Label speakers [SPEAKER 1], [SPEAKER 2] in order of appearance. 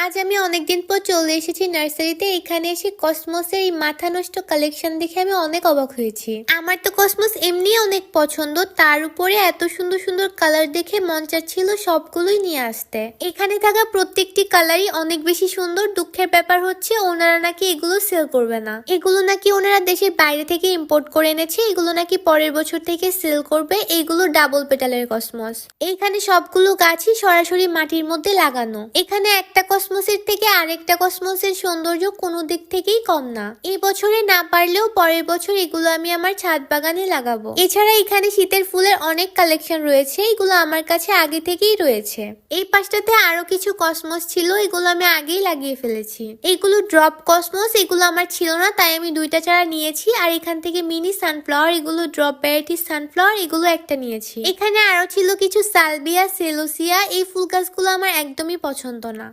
[SPEAKER 1] আজ আমি অনেকদিন পর চলে এসেছি নার্সারিতে। এখানে এসে কসমসের এই মাথা নষ্ট কালেকশন দেখে আমি অনেক অবাক হয়েছি। আমার তো কসমস এমনি অনেক পছন্দ, তার উপরে এত সুন্দর সুন্দর কালার দেখে মন চাচ্ছিল সবগুলোই নিয়ে আসতে। এখানে থাকা প্রত্যেকটি কালারই অনেক বেশি সুন্দর। দুঃখের ব্যাপার হচ্ছে ওনারা নাকি এগুলো সেল করবে না। এগুলো নাকি ওনারা দেশের বাইরে থেকে ইম্পোর্ট করে এনেছে, এগুলো নাকি পরের বছর থেকে সেল করবে। এইগুলো ডাবল পেটালের কসমস। এইখানে সবগুলো গাছই সরাসরি মাটির মধ্যে লাগানো। এখানে একটা কসমসের থেকে আরেকটা কসমসের সৌন্দর্য কোনো দিক থেকেই কম না। এই বছরে না পারলেও পরের বছর এগুলো আমি আমার ছাদ বাগানে লাগাবো। এছাড়া এখানে শীতের ফুলের অনেক কালেকশন রয়েছে, এগুলো আমার কাছে আগে থেকেই রয়েছে। এই পাশটাতে আরো কিছু কসমস ছিল, এগুলো আমি আগেই লাগিয়ে ফেলেছি। এইগুলো ড্রপ কসমস, এগুলো আমার ছিল না, তাই আমি দুইটা চারা নিয়েছি। আর এখান থেকে মিনি সানফ্লাওয়ার, এগুলো ড্রপ ভ্যারাইটি সানফ্লাওয়ার, এগুলো একটা নিয়েছি। এখানে আরো ছিল কিছু সালবিয়া, সেলোসিয়া। এই ফুল গাছগুলো আমার একদমই পছন্দ না।